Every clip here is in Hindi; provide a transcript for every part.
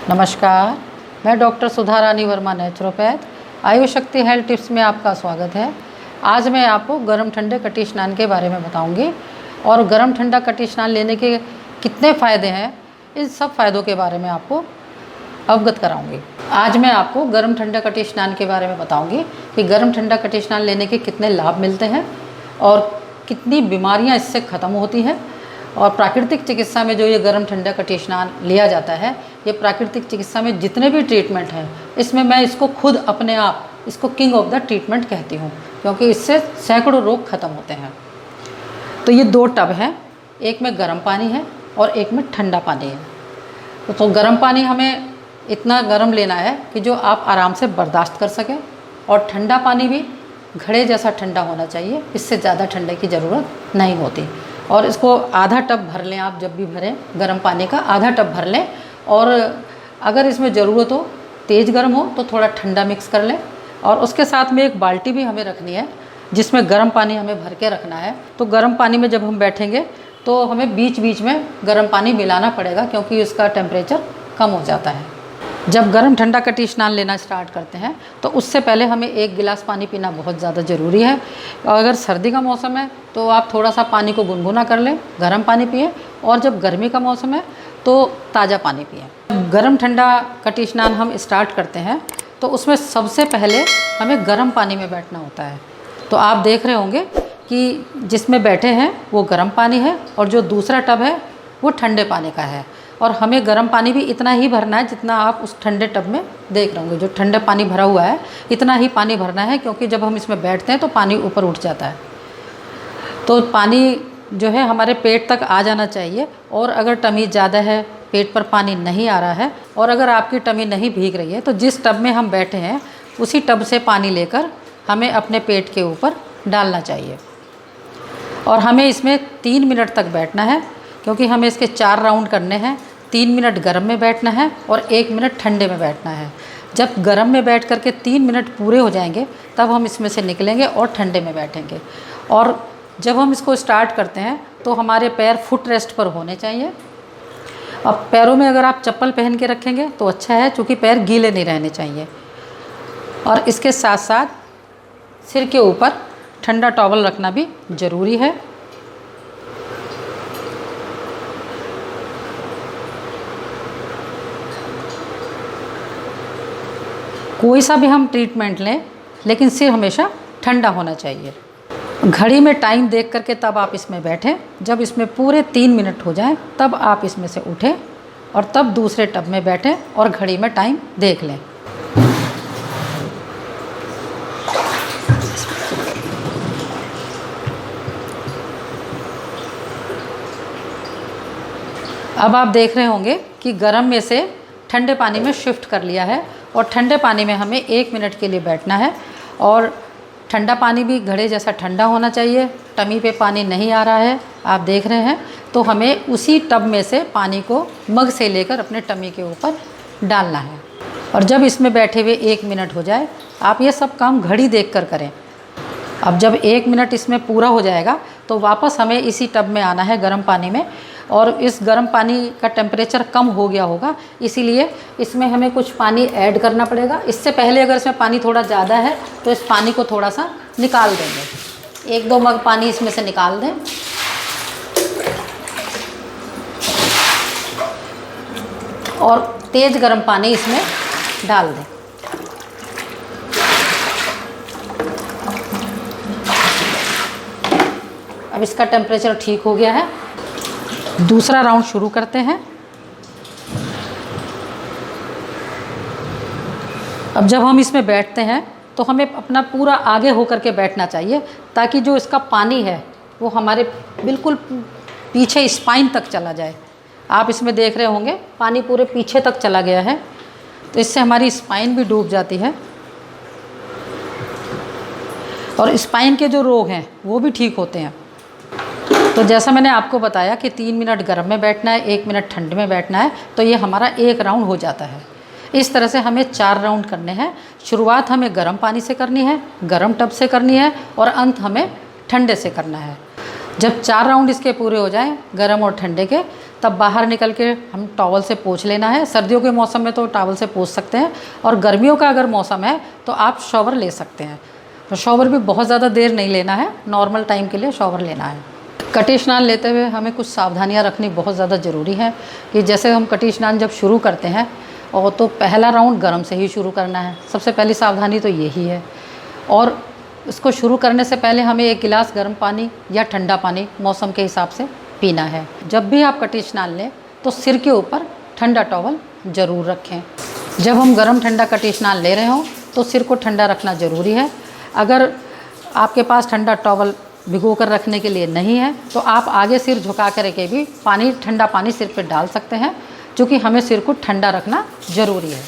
नमस्कार, मैं डॉक्टर सुधा रानी वर्मा नेचुरोपैथ आयु शक्ति हेल्थ टिप्स में आपका स्वागत है। आज मैं आपको गर्म ठंडे कटी स्नान के बारे में बताऊंगी और गर्म ठंडा कटी स्नान लेने के कितने फ़ायदे हैं, इन सब फ़ायदों के बारे में आपको अवगत कराऊंगी। आज मैं आपको गर्म ठंडा कटी स्नान के बारे में बताऊंगी कि गर्म ठंडा कटी स्नान लेने के कितने लाभ मिलते हैं और कितनी बीमारियां इससे ख़त्म होती हैं। और प्राकृतिक चिकित्सा में जो ये गर्म ठंडा कटी स्नान लिया जाता है, ये प्राकृतिक चिकित्सा में जितने भी ट्रीटमेंट हैं, इसमें मैं इसको खुद अपने आप इसको किंग ऑफ द ट्रीटमेंट कहती हूँ, क्योंकि इससे सैकड़ों रोग खत्म होते हैं। तो ये दो टब हैं, एक में गर्म पानी है और एक में ठंडा पानी है। तो गर्म पानी हमें इतना गर्म लेना है कि जो आप आराम से बर्दाश्त कर सकें, और ठंडा पानी भी घड़े जैसा ठंडा होना चाहिए, इससे ज़्यादा ठंडे की ज़रूरत नहीं होती। और इसको आधा टब भर लें, आप जब भी भरें गर्म पानी का आधा टब भर लें, और अगर इसमें ज़रूरत हो तेज़ गर्म हो तो थोड़ा ठंडा मिक्स कर लें। और उसके साथ में एक बाल्टी भी हमें रखनी है जिसमें गर्म पानी हमें भर के रखना है। तो गर्म पानी में जब हम बैठेंगे तो हमें बीच बीच में गर्म पानी मिलाना पड़ेगा, क्योंकि उसका टेम्परेचर कम हो जाता है। जब गर्म ठंडा कटी स्नान लेना स्टार्ट करते हैं तो उससे पहले हमें 1 गिलास पानी पीना बहुत ज़्यादा ज़रूरी है। अगर सर्दी का मौसम है तो आप थोड़ा सा पानी को गुनगुना कर लें, गर्म पानी पिएं, और जब गर्मी का मौसम है तो ताज़ा पानी पिएं। गर्म ठंडा कटी स्नान हम स्टार्ट करते हैं तो उसमें सबसे पहले हमें गर्म पानी में बैठना होता है। तो आप देख रहे होंगे कि जिसमें बैठे हैं वो गर्म पानी है और जो दूसरा टब है वो ठंडे पानी का है। और हमें गर्म पानी भी इतना ही भरना है जितना आप उस ठंडे टब में देख रहे होंगे। जो ठंडे पानी भरा हुआ है इतना ही पानी भरना है, क्योंकि जब हम इसमें बैठते हैं तो पानी ऊपर उठ जाता है। तो पानी जो है हमारे पेट तक आ जाना चाहिए। और अगर टमी ज़्यादा है, पेट पर पानी नहीं आ रहा है, और अगर आपकी टमी नहीं भीग रही है, तो जिस टब में हम बैठे हैं उसी टब से पानी लेकर हमें अपने पेट के ऊपर डालना चाहिए। और हमें इसमें 3 मिनट तक बैठना है, क्योंकि हमें इसके 4 राउंड करने हैं। 3 मिनट गर्म में बैठना है और 1 मिनट ठंडे में बैठना है। जब गर्म में बैठ करके 3 मिनट पूरे हो जाएंगे तब हम इसमें से निकलेंगे और ठंडे में बैठेंगे। और जब हम इसको स्टार्ट करते हैं तो हमारे पैर फुट रेस्ट पर होने चाहिए। अब पैरों में अगर आप चप्पल पहन के रखेंगे तो अच्छा है, क्योंकि पैर गीले नहीं रहने चाहिए। और इसके साथ साथ सिर के ऊपर ठंडा टॉवल रखना भी ज़रूरी है। कोई सा भी हम ट्रीटमेंट लें, लेकिन सिर हमेशा ठंडा होना चाहिए। घड़ी में टाइम देख करके तब आप इसमें बैठें। जब इसमें पूरे 3 मिनट हो जाएं तब आप इसमें से उठें और तब दूसरे टब में बैठें और घड़ी में टाइम देख लें। अब आप देख रहे होंगे कि गर्म में से ठंडे पानी में शिफ्ट कर लिया है, और ठंडे पानी में हमें 1 मिनट के लिए बैठना है। और ठंडा पानी भी घड़े जैसा ठंडा होना चाहिए। टमी पे पानी नहीं आ रहा है, आप देख रहे हैं, तो हमें उसी टब में से पानी को मग से लेकर अपने टमी के ऊपर डालना है। और जब इसमें बैठे हुए 1 मिनट हो जाए, आप ये सब काम घड़ी देख कर करें। अब जब 1 मिनट इसमें पूरा हो जाएगा तो वापस हमें इसी टब में आना है गर्म पानी में। और इस गर्म पानी का टेम्परेचर कम हो गया होगा, इसीलिए इसमें हमें कुछ पानी ऐड करना पड़ेगा। इससे पहले अगर इसमें पानी थोड़ा ज़्यादा है तो इस पानी को थोड़ा सा निकाल देंगे। 1-2 मग पानी इसमें से निकाल दें। और तेज़ गर्म पानी इसमें डाल दें। अब इसका टेम्परेचर ठीक हो गया है। दूसरा राउंड शुरू करते हैं। अब जब हम इसमें बैठते हैं तो हमें अपना पूरा आगे होकर के बैठना चाहिए, ताकि जो इसका पानी है वो हमारे बिल्कुल पीछे स्पाइन तक चला जाए। आप इसमें देख रहे होंगे पानी पूरे पीछे तक चला गया है, तो इससे हमारी स्पाइन भी डूब जाती है और स्पाइन के जो रोग हैं वो भी ठीक होते हैं। तो जैसा मैंने आपको बताया कि 3 मिनट गर्म में बैठना है, 1 मिनट ठंडे में बैठना है, तो ये हमारा 1 राउंड हो जाता है। इस तरह से हमें 4 राउंड करने हैं। शुरुआत हमें गर्म पानी से करनी है, गर्म टब से करनी है, और अंत हमें ठंडे से करना है। जब 4 राउंड इसके पूरे हो जाएं गर्म और ठंडे के, तब बाहर निकल के हम टॉवल से पोंछ लेना है। सर्दियों के मौसम में तो टॉवल से पोंछ सकते हैं, और गर्मियों का अगर मौसम है तो आप शॉवर ले सकते हैं। तो शॉवर भी बहुत ज़्यादा देर नहीं लेना है, नॉर्मल टाइम के लिए शॉवर लेना है। कटी स्नान लेते हुए हमें कुछ सावधानियाँ रखनी बहुत ज़्यादा ज़रूरी है कि जैसे हम कटी स्नान जब शुरू करते हैं और तो पहला राउंड गर्म से ही शुरू करना है। सबसे पहली सावधानी तो यही है। और इसको शुरू करने से पहले हमें 1 गिलास गर्म पानी या ठंडा पानी मौसम के हिसाब से पीना है। जब भी आप कटी स्नान लें तो सिर के ऊपर ठंडा टॉवल ज़रूर रखें। जब हम गर्म ठंडा कटी स्नान ले रहे हों तो सिर को ठंडा रखना ज़रूरी है। अगर आपके पास ठंडा टॉवल भिगो कर रखने के लिए नहीं है तो आप आगे सिर झुका करके भी ठंडा पानी सिर पर डाल सकते हैं, क्योंकि हमें सिर को ठंडा रखना ज़रूरी है।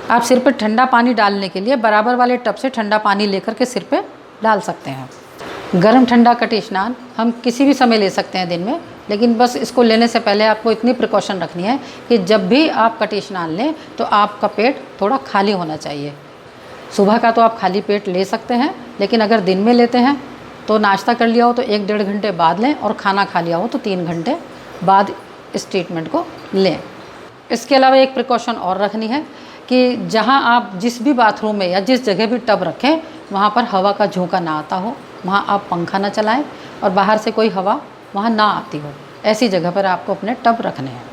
आप सिर पर ठंडा पानी डालने के लिए बराबर वाले टब से ठंडा पानी लेकर के सिर पे डाल सकते हैं। गर्म ठंडा कटी स्नान हम किसी भी समय ले सकते हैं दिन में, लेकिन बस इसको लेने से पहले आपको इतनी प्रिकॉशन रखनी है कि जब भी आप कटी स्नान लें तो आपका पेट थोड़ा खाली होना चाहिए। सुबह का तो आप खाली पेट ले सकते हैं, लेकिन अगर दिन में लेते हैं तो नाश्ता कर लिया हो तो 1-1.5 घंटे बाद लें, और खाना खा लिया हो तो 3 घंटे बाद इस ट्रीटमेंट को लें। इसके अलावा एक प्रिकॉशन और रखनी है कि जहाँ आप जिस भी बाथरूम में या जिस जगह भी टब रखें वहाँ पर हवा का झोंका ना आता हो, वहाँ आप पंखा ना चलाएं और बाहर से कोई हवा वहाँ ना आती हो, ऐसी जगह पर आपको अपने टब रखने हैं।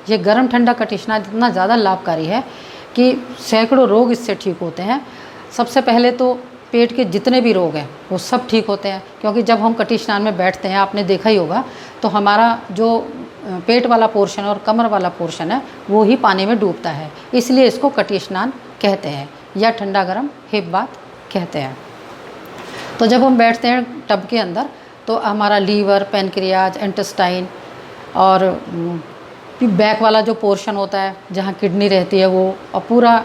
ये गर्म ठंडा कटी स्नान इतना ज़्यादा लाभकारी है कि सैकड़ों रोग इससे ठीक होते हैं। सबसे पहले तो पेट के जितने भी रोग हैं वो सब ठीक होते हैं, क्योंकि जब हम कटी स्नान में बैठते हैं, आपने देखा ही होगा, तो हमारा जो पेट वाला पोर्शन और कमर वाला पोर्शन है वो ही पानी में डूबता है, इसलिए इसको कटी स्नान कहते हैं या ठंडा गर्म हिप बाथ कहते हैं। तो जब हम बैठते हैं टब के अंदर तो हमारा लीवर, पैनक्रियाज, इंटेस्टाइन और बैक वाला जो पोर्शन होता है जहाँ किडनी रहती है वो, और पूरा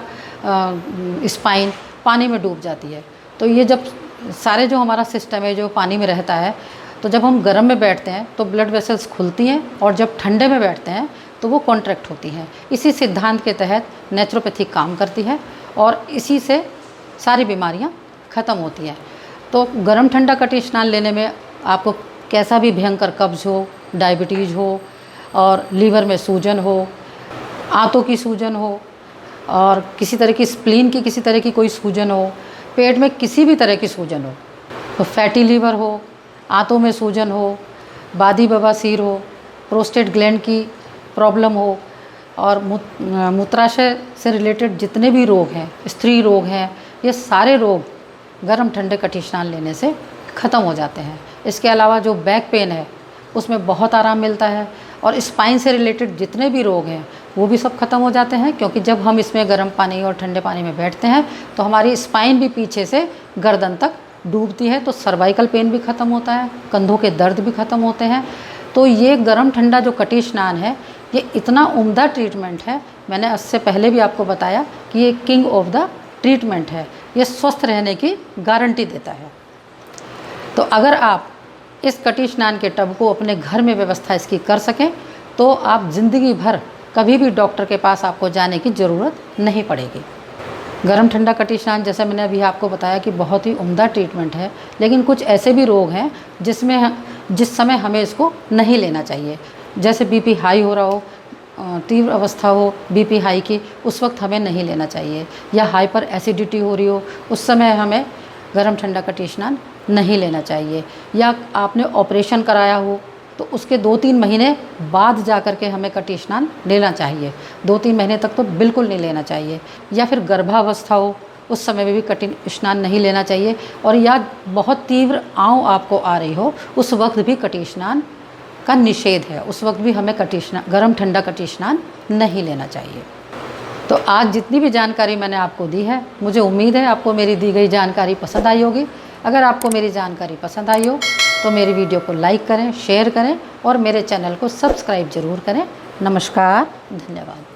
स्पाइन पानी में डूब जाती है। तो ये जब सारे जो हमारा सिस्टम है जो पानी में रहता है, तो जब हम गर्म में बैठते हैं तो ब्लड वेसल्स खुलती हैं, और जब ठंडे में बैठते हैं तो वो कॉन्ट्रैक्ट होती हैं। इसी सिद्धांत के तहत नेचुरोपैथी काम करती है और इसी से सारी बीमारियां ख़त्म होती हैं। तो गर्म ठंडा कटी स्नान लेने में आपको कैसा भी भयंकर कब्ज़ हो, डायबिटीज़ हो, और लीवर में सूजन हो, आंतों की सूजन हो, और किसी तरह की स्प्लीन की किसी तरह की कोई सूजन हो, पेट में किसी भी तरह की सूजन हो, तो फैटी लीवर हो, आंतों में सूजन हो, बादी बवासीर हो, प्रोस्टेट ग्लैंड की प्रॉब्लम हो, और मूत्राशय से रिलेटेड जितने भी रोग हैं, स्त्री रोग हैं, ये सारे रोग गर्म ठंडे कटी स्नान लेने से ख़त्म हो जाते हैं। इसके अलावा जो बैक पेन है उसमें बहुत आराम मिलता है, और स्पाइन से रिलेटेड जितने भी रोग हैं वो भी सब खत्म हो जाते हैं, क्योंकि जब हम इसमें गर्म पानी और ठंडे पानी में बैठते हैं तो हमारी स्पाइन भी पीछे से गर्दन तक डूबती है, तो सर्वाइकल पेन भी ख़त्म होता है, कंधों के दर्द भी ख़त्म होते हैं। तो ये गर्म ठंडा जो कटी स्नान है ये इतना उम्दा ट्रीटमेंट है, मैंने इससे पहले भी आपको बताया कि ये किंग ऑफ द ट्रीटमेंट है, ये स्वस्थ रहने की गारंटी देता है। तो अगर आप इस कटी स्नान के टब को अपने घर में व्यवस्था इसकी कर सकें तो आप ज़िंदगी भर कभी भी डॉक्टर के पास आपको जाने की ज़रूरत नहीं पड़ेगी। गर्म ठंडा कटी स्नान जैसे मैंने अभी आपको बताया कि बहुत ही उम्दा ट्रीटमेंट है, लेकिन कुछ ऐसे भी रोग हैं जिस समय हमें इसको नहीं लेना चाहिए। जैसे बीपी हाई हो रहा हो, तीव्र अवस्था हो बीपी हाई की, उस वक्त हमें नहीं लेना चाहिए, या हाइपर एसिडिटी हो रही हो उस समय हमें गर्म ठंडा कटी स्नान नहीं लेना चाहिए, या आपने ऑपरेशन कराया हो तो उसके 2-3 महीने बाद जा कर के हमें कटी स्नान लेना चाहिए। 2-3 महीने तक तो बिल्कुल नहीं लेना चाहिए। या फिर गर्भावस्था हो उस समय में भी कटी स्नान नहीं लेना चाहिए, और या बहुत तीव्र आंव आपको आ रही हो उस वक्त भी कटी स्नान का निषेध है, उस वक्त भी हमें गर्म ठंडा कटी स्नान नहीं लेना चाहिए। तो आज जितनी भी जानकारी मैंने आपको दी है, मुझे उम्मीद है आपको मेरी दी गई जानकारी पसंद आई होगी। अगर आपको मेरी जानकारी पसंद आई हो तो मेरी वीडियो को लाइक करें, शेयर करें और मेरे चैनल को सब्सक्राइब ज़रूर करें। नमस्कार, धन्यवाद।